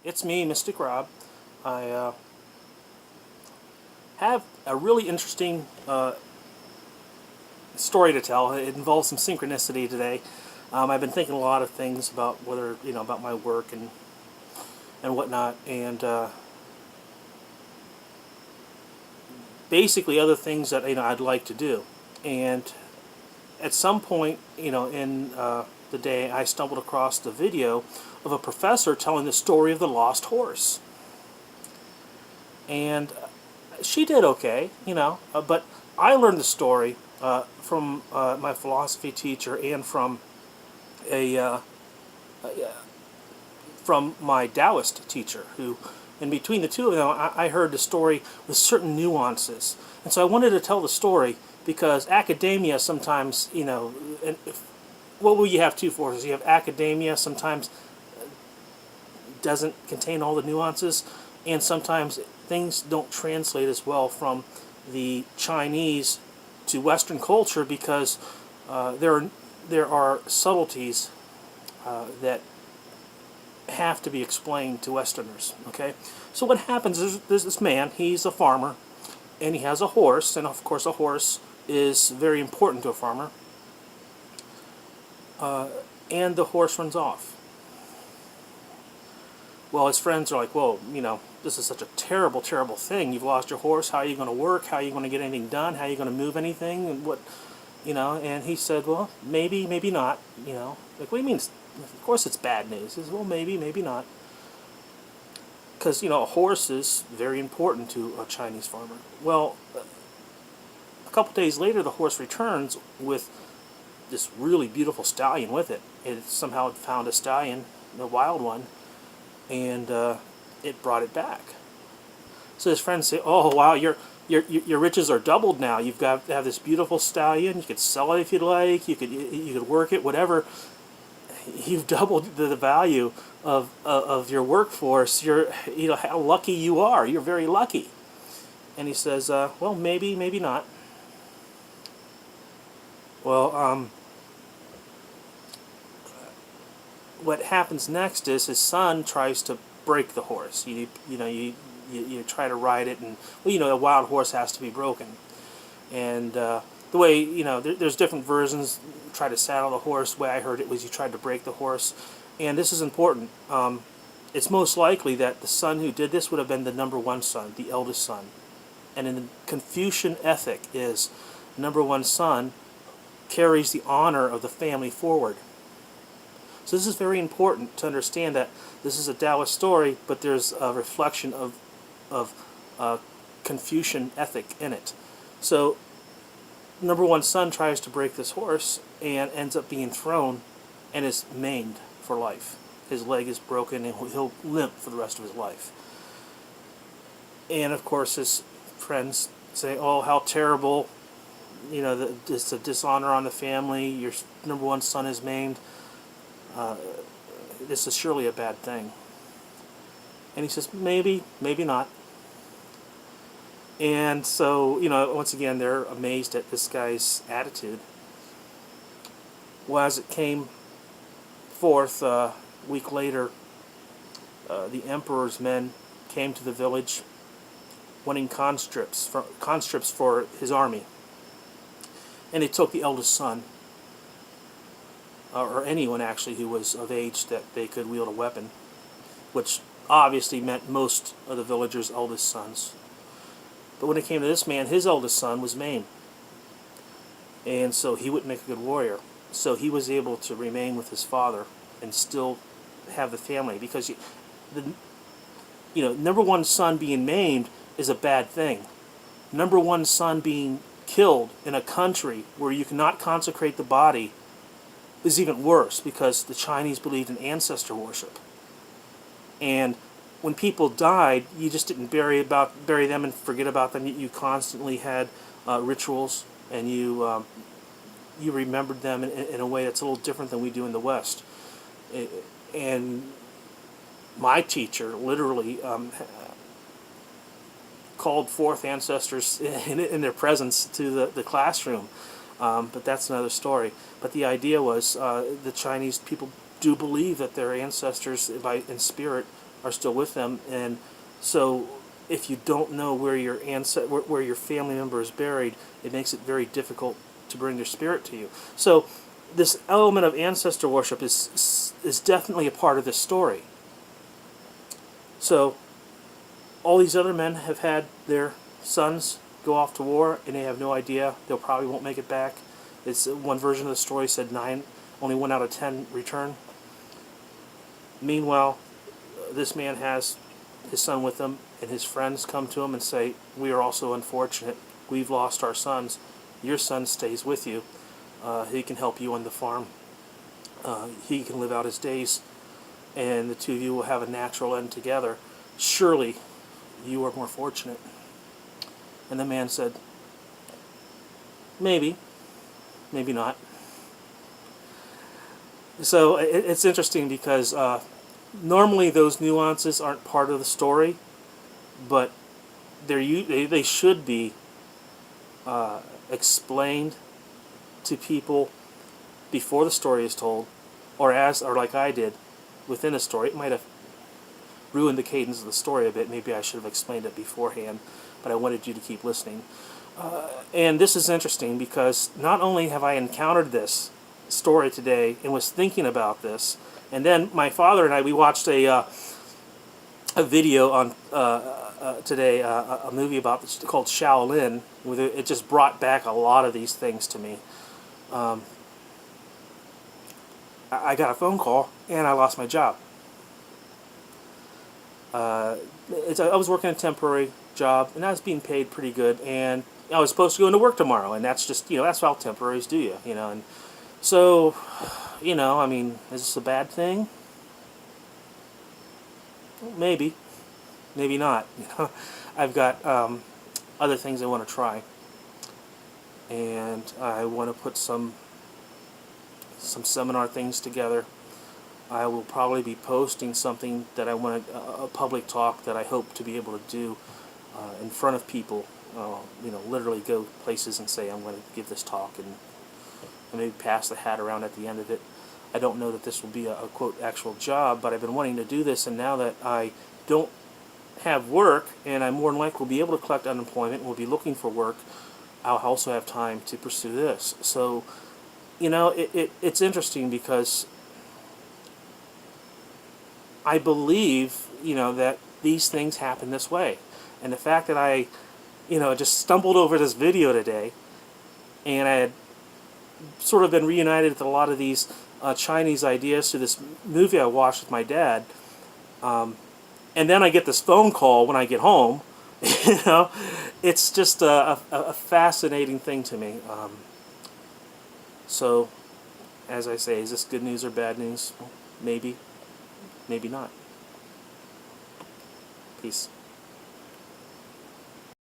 It's me, Mystic Rob. I have a really interesting story to tell. It involves some synchronicity today. I've been thinking a lot of things about whether about my work and whatnot, and basically other things that I'd like to do. And at some point, in the day, I stumbled across the video of a professor telling the story of the lost horse. And she did okay, but I learned the story from my philosophy teacher and a from my Taoist teacher, who, in between the two of them, I heard the story with certain nuances. And so I wanted to tell the story because academia sometimes, and what will you have two forces? You have academia sometimes doesn't contain all the nuances, and sometimes things don't translate as well from the Chinese to Western culture because there are subtleties that have to be explained to Westerners. Okay, so what happens is there's this man. He's a farmer, and he has a horse, and of course a horse is very important to a farmer. And the horse runs off. Well, his friends are like, "Whoa, this is such a terrible, terrible thing. You've lost your horse. How are you going to work? How are you going to get anything done? How are you going to move anything? And what, And he said, "Well, maybe, maybe not. Like, what do you mean? Of course, it's bad news." He says, "Well, maybe, maybe not." Because a horse is very important to a Chinese farmer. Well, a couple days later, the horse returns with this really beautiful stallion with it. It somehow found a stallion, the wild one, and it brought it back. So his friends say, "Oh wow, your riches are doubled now. You've got to have this beautiful stallion. You could sell it if you'd like. You could work it, whatever. You've doubled the value of your workforce. How lucky you are. You're very lucky." And he says, "Well, maybe, maybe not." Well, what happens next is his son tries to break the horse. You try to ride it, and a wild horse has to be broken. And the way there's different versions. Try to saddle the horse. The way I heard it was you tried to break the horse, and this is important. It's most likely that the son who did this would have been the number one son, the eldest son. And in the Confucian ethic is number one son carries the honor of the family forward. So this is very important to understand that this is a Taoist story, but there's a reflection of Confucian ethic in it. So number one son tries to break this horse and ends up being thrown and is maimed for life. His leg is broken and he'll limp for the rest of his life. And of course his friends say, "Oh, how terrible, it's a dishonor on the family. Your number one son is maimed. This is surely a bad thing." And he says, "Maybe, maybe not." And so, once again, they're amazed at this guy's attitude. Well, as it came forth a week later, the emperor's men came to the village wanting conscripts for his army. And they took the eldest son, or anyone actually who was of age that they could wield a weapon, which obviously meant most of the villagers' eldest sons. But when it came to this man, his eldest son was maimed, and so he wouldn't make a good warrior. So he was able to remain with his father and still have the family, because number one son being maimed is a bad thing. Number one son being killed in a country where you cannot consecrate the body is even worse, because the Chinese believed in ancestor worship. And when people died, you just didn't bury them and forget about them. You constantly had rituals, and you remembered them in a way that's a little different than we do in the West. And my teacher literally called forth ancestors in their presence to the classroom. But that's another story. But the idea was the Chinese people do believe that their ancestors in spirit are still with them, and so if you don't know where where your family member is buried, it makes it very difficult to bring their spirit to you. So this element of ancestor worship is definitely a part of this story. So all these other men have had their sons go off to war, and they have no idea. They probably won't make it back. It's one version of the story said only 1 out of 10 return. Meanwhile, this man has his son with him, and his friends come to him and say, "We are also unfortunate. We've lost our sons. Your son stays with you. He can help you on the farm. He can live out his days, and the two of you will have a natural end together. Surely you are more fortunate." And the man said, "Maybe, maybe not." So it's interesting because normally those nuances aren't part of the story, but they should be explained to people before the story is told, or like I did within a story. It might have ruined the cadence of the story a bit. Maybe I should have explained it beforehand, but I wanted you to keep listening. And this is interesting because not only have I encountered this story today and was thinking about this, and then my father and I, we watched a video on today, a movie called Shaolin. It just brought back a lot of these things to me. I got a phone call and I lost my job. I was working a temporary job and I was being paid pretty good, and I was supposed to go into work tomorrow, and that's just, that's how temporaries do you, and so, I mean, is this a bad thing? Maybe. Maybe not. I've got other things I want to try, and I want to put some seminar things together. I will probably be posting something that I want a public talk that I hope to be able to do in front of people. Literally go places and say I'm going to give this talk, and maybe pass the hat around at the end of it. I don't know that this will be a quote actual job, but I've been wanting to do this, and now that I don't have work, and I more than likely will be able to collect unemployment and will be looking for work, I'll also have time to pursue this. So, it's interesting because I believe, that these things happen this way. And the fact that I, just stumbled over this video today, and I had sort of been reunited with a lot of these Chinese ideas through this movie I watched with my dad, and then I get this phone call when I get home. It's just a fascinating thing to me. So, as I say, is this good news or bad news? Maybe, maybe not. Peace.